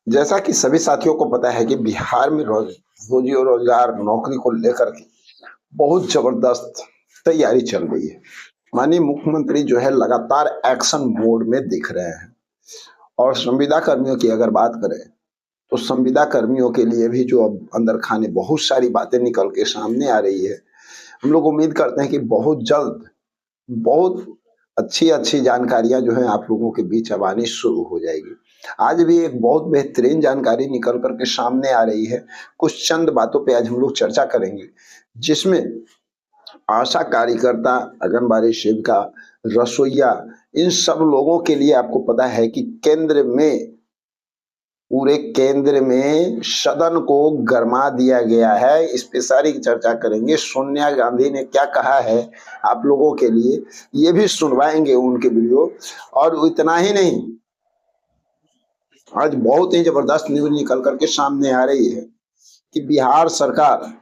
जैसा कि सभी साथियों को पता है कि बिहार में रोजी और रोजगार नौकरी को लेकर के बहुत जबरदस्त तैयारी चल रही है। माननीय मुख्यमंत्री जो है लगातार एक्शन मोड में दिख रहे हैं। और संविदा कर्मियों की अगर बात करें तो संविदा कर्मियों के लिए भी जो अब अंदर खाने बहुत सारी बातें निकल के सामने आ रही है। हम लोग उम्मीद करते हैं कि बहुत जल्द बहुत अच्छी-अच्छी जानकारियाँ जो हैं आप लोगों के बीच अब आनी शुरू हो जाएगी। आज भी एक बहुत बेहतरीन जानकारी निकल कर के सामने आ रही है। कुछ चंद बातों पे आज हम लोग चर्चा करेंगे, जिसमें आशा कार्यकर्ता, आंगनबाड़ी सेविका, रसोइया, इन सब लोगों के लिए आपको पता है कि पूरे केंद्र में सदन को गरमा दिया गया है। इस पे सारी चर्चा करेंगे। सोनिया गांधी ने क्या कहा है आप लोगों के लिए, ये भी सुनवाएंगे उनके वीडियो। और इतना ही नहीं, आज बहुत ही जबरदस्त न्यूज निकल करके सामने आ रही है कि बिहार सरकार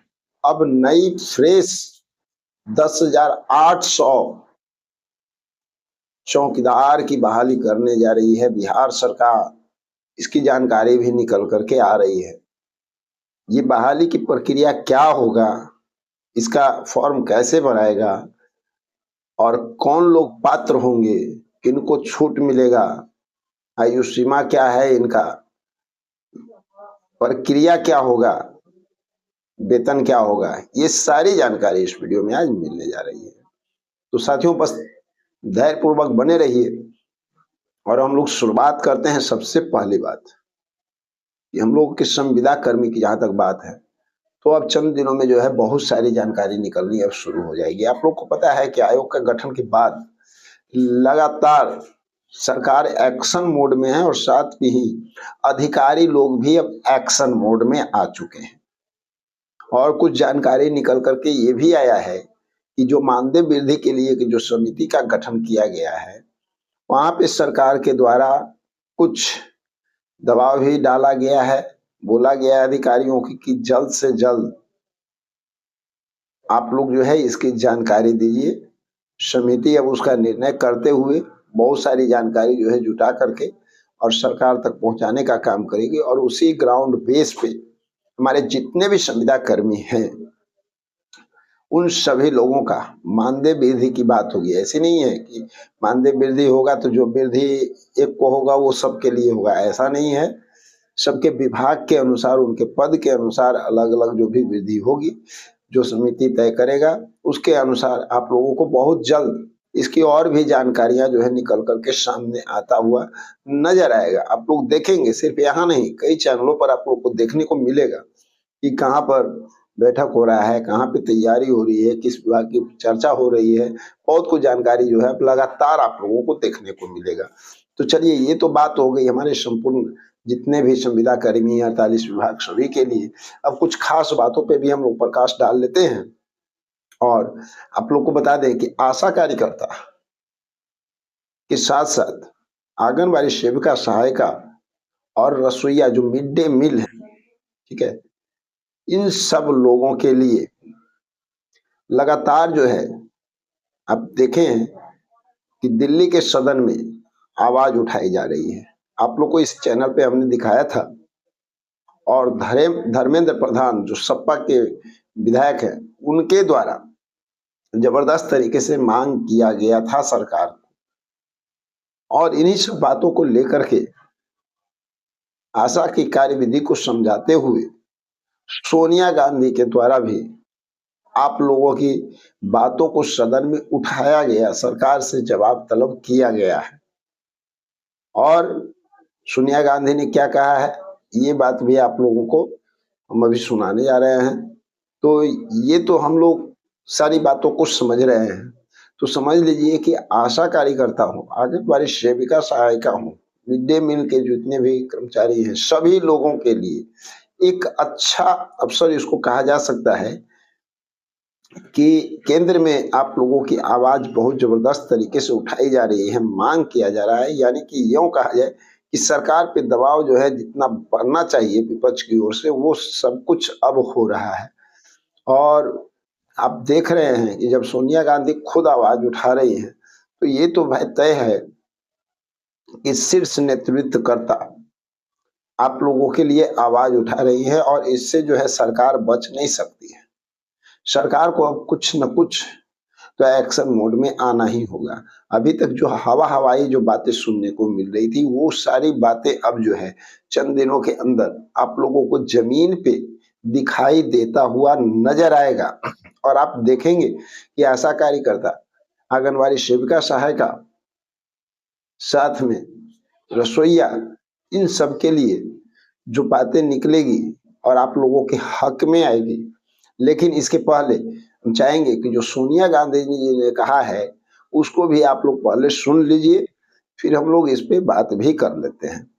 अब नई फ्रेश 10,800 चौकीदार की बहाली करने जा रही है बिहार सरकार। इसकी जानकारी भी निकल करके आ रही है। ये बहाली की प्रक्रिया क्या होगा, इसका फॉर्म कैसे भराएगा और कौन लोग पात्र होंगे, किनको छूट मिलेगा, आयु सीमा क्या है, इनका प्रक्रिया क्या होगा, वेतन क्या होगा, ये सारी जानकारी इस वीडियो में आज मिलने जा रही है। तो साथियों, बस धैर्य पूर्वक बने रहिए। और हम लोग शुरुआत करते हैं। सबसे पहली बात कि हम लोग के संविदा कर्मी की जहां तक बात है, तो अब चंद दिनों में जो है बहुत सारी जानकारी निकलनी अब शुरू हो जाएगी। आप लोग को पता है कि आयोग का गठन के बाद लगातार सरकार एक्शन मोड में है और साथ ही अधिकारी लोग भी अब एक्शन मोड में आ चुके हैं। और कुछ जानकारी निकल करके ये भी आया है कि जो मानदेय वृद्धि के लिए जो समिति का गठन किया गया है, वहां पे सरकार के द्वारा कुछ दबाव भी डाला गया है। बोला गया है अधिकारियों की कि जल्द से जल्द आप लोग जो है इसकी जानकारी दीजिए। समिति अब उसका निर्णय करते हुए बहुत सारी जानकारी जो है जुटा करके और सरकार तक पहुंचाने का काम करेगी। और उसी ग्राउंड बेस पे हमारे जितने भी संविदा कर्मी हैं, उन सभी लोगों का मानदेय वृद्धि की बात होगी। ऐसी नहीं है कि मानदेय वृद्धि होगा तो जो वृद्धि एक को होगा वो सबके लिए होगा, ऐसा नहीं है। सबके विभाग के अनुसार, उनके पद के अनुसार अलग अलग जो भी वृद्धि होगी, जो समिति तय करेगा, उसके अनुसार आप लोगों को बहुत जल्द इसकी और भी जानकारियां जो है निकल करके सामने आता हुआ नजर आएगा। आप लोग देखेंगे, सिर्फ यहाँ नहीं, कई चैनलों पर आप लोग को देखने को मिलेगा कि कहाँ पर बैठक हो रहा है, कहाँ पे तैयारी हो रही है, किस विभाग की चर्चा हो रही है। बहुत कुछ जानकारी जो है लगातार आप लोगों को देखने को मिलेगा। तो चलिए, ये तो बात हो गई हमारे संपूर्ण जितने भी संविदा कर्मी 48 विभाग सभी के लिए। अब कुछ खास बातों पे भी हम लोग प्रकाश डाल लेते हैं। और आप लोग को बता दें कि आशा कार्यकर्ता के साथ साथ आंगनबाड़ी सेविका, सहायिका और रसोइया जो मिड डे मील है, ठीक है, इन सब लोगों के लिए लगातार जो है आप देखें कि दिल्ली के सदन में आवाज उठाई जा रही है। आप लोग को इस चैनल पे हमने दिखाया था। और धर्मेंद्र प्रधान जो सपा के विधायक हैं, उनके द्वारा जबरदस्त तरीके से मांग किया गया था सरकार को। और इन्हीं सब बातों को लेकर के आशा की कार्यविधि को समझाते हुए सोनिया गांधी के द्वारा भी आप लोगों की बातों को सदन में उठाया गया, सरकार से जवाब तलब किया गया है। और सोनिया गांधी ने क्या कहा है, ये बात भी आप लोगों को हम अभी सुनाने जा रहे हैं। तो ये तो हम लोग सारी बातों को समझ रहे हैं। तो समझ लीजिए कि आशा कार्यकर्ता हो, आंगनबाड़ी सेविका, सहायिका हो, मिड डे मील के जितने भी कर्मचारी हैं, सभी लोगों के लिए एक अच्छा अवसर इसको कहा जा सकता है कि केंद्र में आप लोगों की आवाज बहुत जबरदस्त तरीके से उठाई जा रही है, मांग किया जा रहा है। यानी कि यूं कहा जाए कि सरकार पे दबाव जो है जितना बढ़ना चाहिए विपक्ष की ओर से, वो सब कुछ अब हो रहा है। और आप देख रहे हैं कि जब सोनिया गांधी खुद आवाज उठा रही हैं, तो ये तो भाई तय है कि शीर्ष नेतृत्व करता आप लोगों के लिए आवाज उठा रही है और इससे जो है सरकार बच नहीं सकती है। सरकार को अब कुछ न कुछ तो एक्शन मोड में आना ही होगा। अभी तक जो हवा-हवाई जो बातें सुनने को मिल रही थी, वो सारी बातें अब जो है चंद दिनों के अंदर आप लोगों को ज़मीन पे दिखाई देता हुआ नज़र आएगा और आप देखेंगे कि आशा कार्यकर्ता, आंगनवाड़ी सेविका सहायिका, साथ में रसोइया, इन सब के लिए जो बातें निकलेगी और आप लोगों के हक में आएगी। लेकिन इसके पहले हम चाहेंगे कि जो सोनिया गांधी जी ने कहा है, उसको भी आप लोग पहले सुन लीजिए, फिर हम लोग इस पे बात भी कर लेते हैं।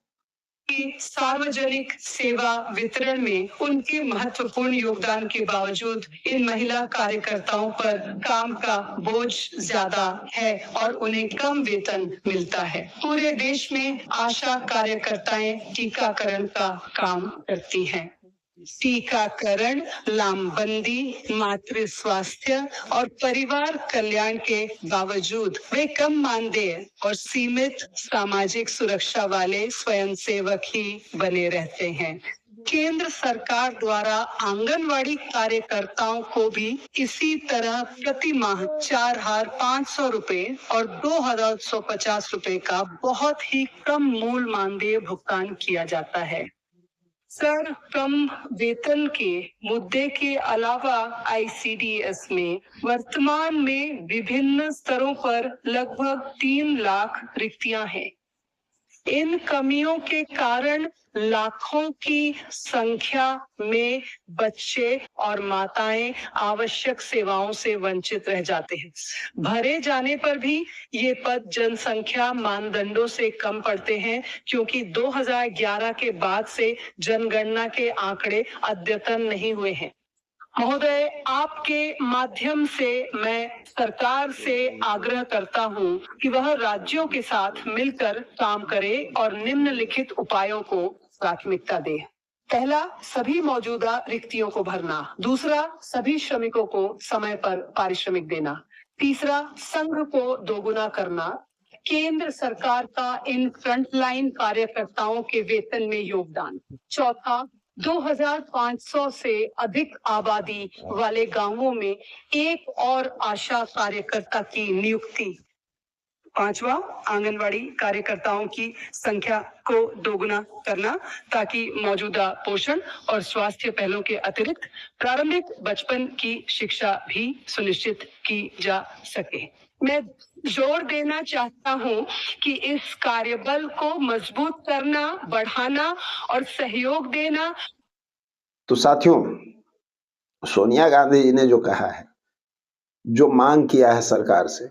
कि सार्वजनिक सेवा वितरण में उनके महत्वपूर्ण योगदान के बावजूद इन महिला कार्यकर्ताओं पर काम का बोझ ज्यादा है और उन्हें कम वेतन मिलता है। पूरे देश में आशा कार्यकर्ताएं टीकाकरण का काम करती हैं। टीकाकरण, लामबंदी, मातृ स्वास्थ्य और परिवार कल्याण के बावजूद वे कम मानदेय और सीमित सामाजिक सुरक्षा वाले स्वयंसेवक ही बने रहते हैं। केंद्र सरकार द्वारा आंगनवाड़ी कार्यकर्ताओं को भी इसी तरह प्रति माह 4,500 रुपए और 2,150 रुपए का बहुत ही कम मूल मानदेय भुगतान किया जाता है। सर, कम वेतन के मुद्दे के अलावा आईसीडीएस में वर्तमान में विभिन्न स्तरों पर लगभग 3 लाख रिक्तियां हैं। इन कमियों के कारण लाखों की संख्या में बच्चे और माताएं आवश्यक सेवाओं से वंचित रह जाते हैं। भरे जाने पर भी ये पद जनसंख्या मानदंडों से कम पड़ते हैं, क्योंकि 2011 के बाद से जनगणना के आंकड़े अद्यतन नहीं हुए हैं। महोदय, आपके माध्यम से मैं सरकार से आग्रह करता हूं कि वह राज्यों के साथ मिलकर काम करे और निम्नलिखित उपायों को प्राथमिकता दे। पहला, सभी मौजूदा रिक्तियों को भरना। दूसरा, सभी श्रमिकों को समय पर पारिश्रमिक देना। तीसरा, संघ को दोगुना करना। केंद्र सरकार का इन फ्रंटलाइन कार्यकर्ताओं के वेतन में योगदान। चौथा, 2,500 से अधिक आबादी वाले गांवों में एक और आशा कार्यकर्ता की नियुक्ति। पांचवा, आंगनवाड़ी कार्यकर्ताओं की संख्या को दोगुना करना ताकि मौजूदा पोषण और स्वास्थ्य पहलों के अतिरिक्त प्रारंभिक बचपन की शिक्षा भी सुनिश्चित की जा सके। मैं जोर देना चाहता हूं कि इस कार्यबल को मजबूत करना, बढ़ाना और सहयोग देना। तो साथियों, सोनिया गांधी जी ने जो कहा है, जो मांग किया है सरकार से,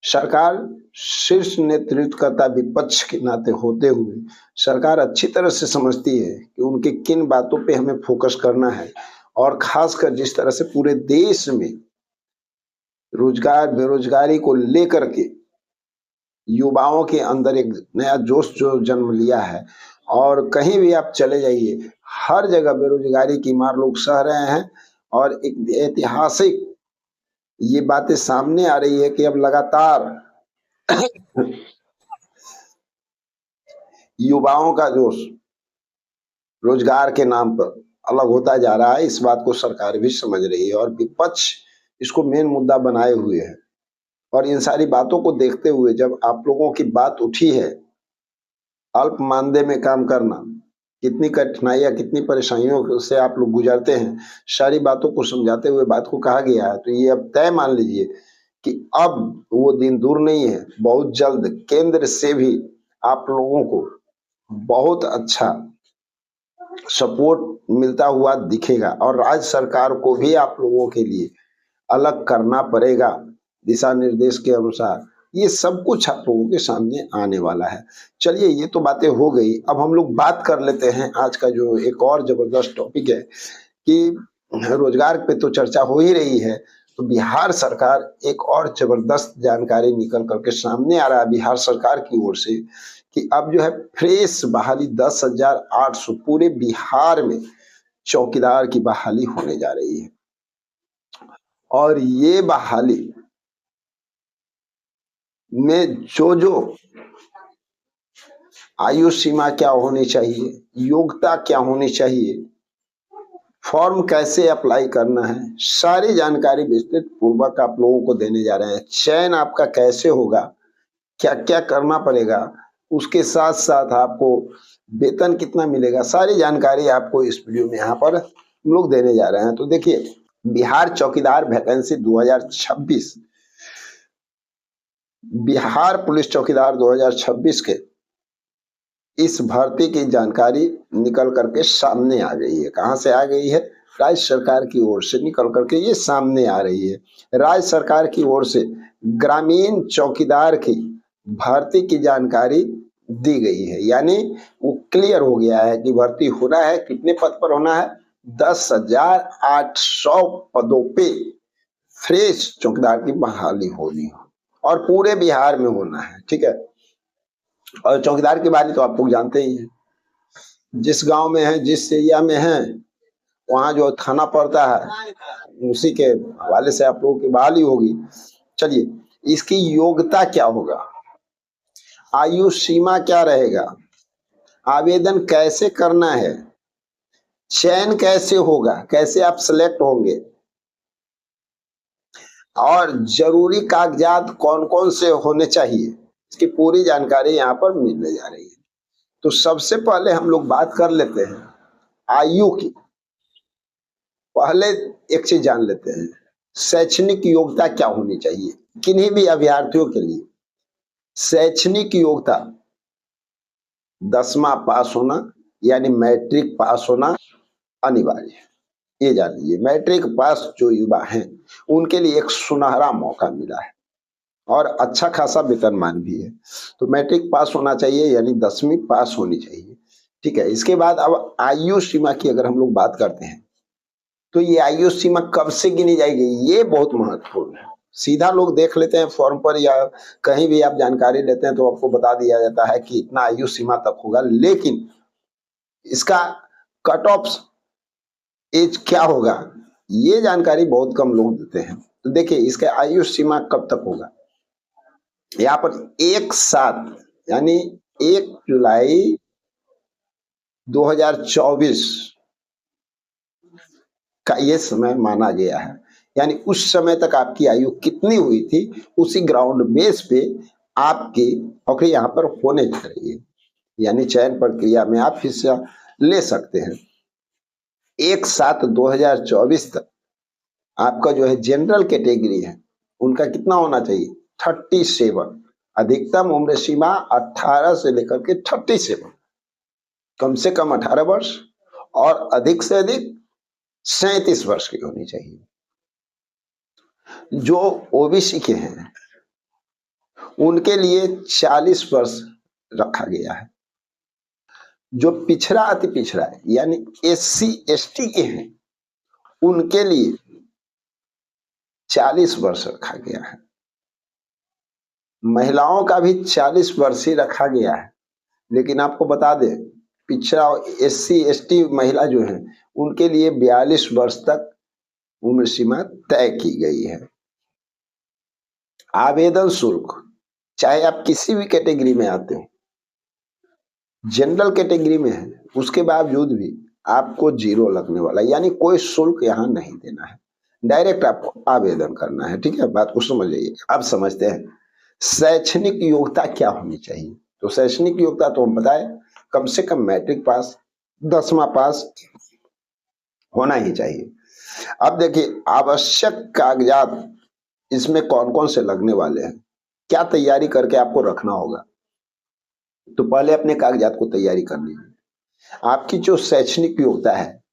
सरकार शीर्ष नेतृत्वकर्ता विपक्ष के नाते होते हुए सरकार अच्छी तरह से समझती है कि उनके किन बातों पे हमें फोकस करना है और खासकर जिस तरह से पूरे देश में रोजगार बेरोजगारी को लेकर के युवाओं के अंदर एक नया जोश जो जन्म लिया है और कहीं भी आप चले जाइए, हर जगह बेरोजगारी की मार लोग सह रहे हैं और एक ऐतिहासिक ये बातें सामने आ रही है कि अब लगातार युवाओं का जोश रोजगार के नाम पर अलग होता जा रहा है। इस बात को सरकार भी समझ रही है और विपक्ष इसको मेन मुद्दा बनाए हुए है। और इन सारी बातों को देखते हुए जब आप लोगों की बात उठी है, अल्प मानदेय में काम करना, कितनी कठिनाइयाँ, कितनी परेशानियों से आप लोग गुजरते हैं, सारी बातों को समझाते हुए बात को कहा गया है। तो ये अब तय मान लीजिए कि अब वो दिन दूर नहीं है, बहुत जल्द केंद्र से भी आप लोगों को बहुत अच्छा सपोर्ट मिलता हुआ दिखेगा और राज्य सरकार को भी आप लोगों के लिए अलग करना पड़ेगा दिशा निर्देश के अनुसार। ये सब कुछ आप लोगों के सामने आने वाला है। चलिए, ये तो बातें हो गई। अब हम लोग बात कर लेते हैं आज का जो एक और जबरदस्त टॉपिक है कि रोजगार पे तो चर्चा हो ही रही है, तो बिहार सरकार एक और जबरदस्त जानकारी निकल करके सामने आ रहा है बिहार सरकार की ओर से कि अब जो है फ्रेश बहाली 10,800 पूरे बिहार में चौकीदार की बहाली होने जा रही है। और ये बहाली में जो आयु सीमा क्या होनी चाहिए, योग्यता क्या होनी चाहिए, फॉर्म कैसे अप्लाई करना है, सारी जानकारी विस्तृत पूर्वक आप लोगों को देने जा रहे हैं। चयन आपका कैसे होगा, क्या क्या करना पड़ेगा, उसके साथ साथ आपको वेतन कितना मिलेगा, सारी जानकारी आपको इस वीडियो में यहाँ पर हम लोग देने जा रहे हैं। तो देखिए, बिहार चौकीदार वैकेंसी 2026, बिहार पुलिस चौकीदार 2026 के इस भर्ती की जानकारी निकल करके सामने आ गई है। कहाँ से आ गई है? राज्य सरकार की ओर से निकल करके ये सामने आ रही है। राज्य सरकार की ओर से ग्रामीण चौकीदार की भर्ती की जानकारी दी गई है, यानी वो क्लियर हो गया है कि भर्ती होना है। कितने पद पर होना है? 10,800 पदों पे फ्रेश चौकीदार की बहाली होनी है और पूरे बिहार में होना है। ठीक है, और चौकीदार की बहाली तो आप लोग जानते ही हैं, जिस गांव में है, जिस एरिया में है, वहां जो थाना पड़ता है उसी के हवाले से आप लोगों की बहाली होगी। चलिए, इसकी योग्यता क्या होगा, आयु सीमा क्या रहेगा, आवेदन कैसे करना है, चयन कैसे होगा, कैसे आप सिलेक्ट होंगे, और जरूरी कागजात कौन कौन से होने चाहिए, इसकी पूरी जानकारी यहाँ पर मिलने जा रही है। तो सबसे पहले हम लोग बात कर लेते हैं आयु की। पहले एक चीज जान लेते हैं, शैक्षणिक योग्यता क्या होनी चाहिए किन्हीं भी अभ्यर्थियों के लिए। शैक्षणिक योग्यता 10वां पास होना, यानी मैट्रिक पास होना अनिवार्य है। ये जान लीजिए, मैट्रिक पास जो युवा हैं उनके लिए एक सुनहरा मौका मिला है और अच्छा खासा वेतनमान भी है। तो मैट्रिक पास होना चाहिए, यानी 10वीं पास होनी चाहिए। ठीक है, इसके बाद अब आयु सीमा की अगर हम लोग बात करते हैं तो ये आयु सीमा कब से गिनी जाएगी, ये बहुत महत्वपूर्ण है। सीधा लोग देख लेते हैं फॉर्म पर या कहीं भी आप जानकारी लेते हैं तो आपको बता दिया जाता है कि इतना आयु सीमा तक होगा, लेकिन इसका कट ऑफ एज क्या होगा ये जानकारी बहुत कम लोग देते हैं। तो देखिए, इसका आयु सीमा कब तक होगा, यहाँ पर 1/7 यानी 1 जुलाई 2024 का ये समय माना गया है। यानी उस समय तक आपकी आयु कितनी हुई थी उसी ग्राउंड बेस पे आपकी नौकरी यहाँ पर होने जा रही है, यानी चयन प्रक्रिया में आप हिस्सा ले सकते हैं। 1/7/2024 तक आपका जो है जनरल कैटेगरी है उनका कितना होना चाहिए, 37। अधिकतम उम्र सीमा 18 से लेकर के 37, कम से कम 18 वर्ष और अधिक से अधिक 37 वर्ष की होनी चाहिए। जो ओबीसी के हैं उनके लिए 40 वर्ष रखा गया है। जो पिछड़ा अति पिछड़ा है यानी SC ST के हैं उनके लिए 40 वर्ष रखा गया है। महिलाओं का भी 40 वर्ष ही रखा गया है, लेकिन आपको बता दें पिछड़ा SC ST महिला जो है उनके लिए 42 वर्ष तक उम्र सीमा तय की गई है। आवेदन शुल्क, चाहे आप किसी भी कैटेगरी में आते हो, जनरल कैटेगरी में है उसके बावजूद भी आपको 0 लगने वाला, यानी कोई शुल्क यहाँ नहीं देना है, डायरेक्ट आपको आवेदन करना है। ठीक है, बात को समझ जाइए। अब समझते हैं शैक्षणिक योग्यता क्या होनी चाहिए। तो शैक्षणिक योग्यता तो हम बताए, कम से कम मैट्रिक पास, 10वां पास होना ही चाहिए। अब देखिए, आवश्यक कागजात इसमें कौन कौन से लगने वाले हैं, क्या तैयारी करके आपको रखना होगा। तो पहले अपने कागजात को तैयारी कर लीजिए। आपकी जो शैक्षणिक योग्यता है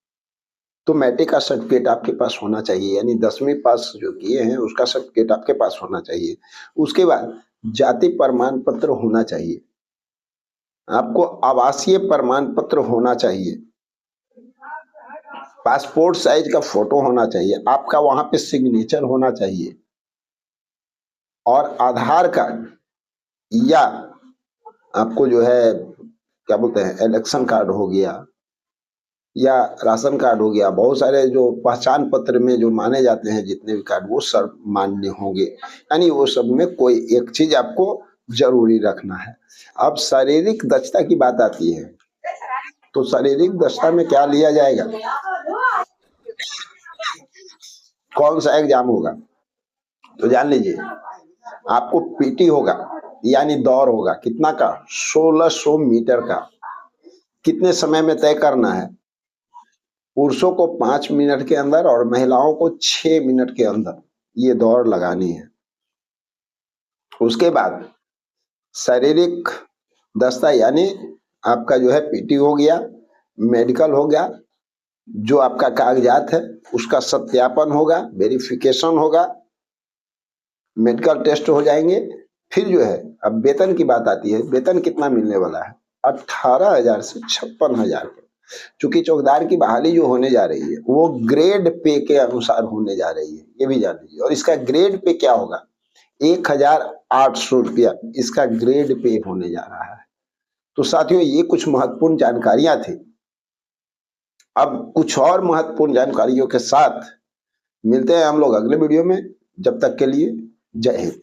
तो मैट्रिक का सर्टिफिकेट आपके पास होना चाहिए, यानी 10वीं पास जो किए हैं उसका सर्टिफिकेट आपके पास होना चाहिए। उसके बाद जाति प्रमाण पत्र होना चाहिए, आपको आवासीय प्रमाण पत्र होना चाहिए, पासपोर्ट साइज का फोटो होना चाहिए, आपका वहां पे सिग्नेचर होना चाहिए, और आधार कार्ड या आपको जो है क्या बोलते हैं इलेक्शन कार्ड हो गया या राशन कार्ड हो गया, बहुत सारे जो पहचान पत्र में जो माने जाते हैं जितने भी कार्ड वो सब मान्य होंगे, यानी वो सब में कोई एक चीज आपको जरूरी रखना है। अब शारीरिक दक्षता की बात आती है, तो शारीरिक दक्षता में क्या लिया जाएगा? कौन सा एग्जाम होगा? तो जान लीजिए, आपको पीटी होगा, यानी दौड़ होगा, कितना का? 1600 मीटर का। कितने समय में तय करना है? पुरुषों को 5 मिनट के अंदर और महिलाओं को 6 मिनट के अंदर ये दौड़ लगानी है। उसके बाद शारीरिक दक्षता यानी आपका जो है पीटी हो गया, मेडिकल हो गया, जो आपका कागजात है उसका सत्यापन होगा, वेरिफिकेशन होगा, मेडिकल टेस्ट हो जाएंगे। फिर जो है अब वेतन की बात आती है। वेतन कितना मिलने वाला है? 18,000 से 56,000। चूंकि चौकीदार की बहाली जो होने जा रही है वो ग्रेड पे के अनुसार होने जा रही है, ये भी जान लीजिए। और इसका ग्रेड पे क्या होगा? 1,800 रुपया इसका ग्रेड पे होने जा रहा है। तो साथियों, ये कुछ महत्वपूर्ण जानकारियां थी। अब कुछ और महत्वपूर्ण जानकारियों के साथ मिलते हैं हम लोग अगले वीडियो में। जब तक के लिए जय हिंद।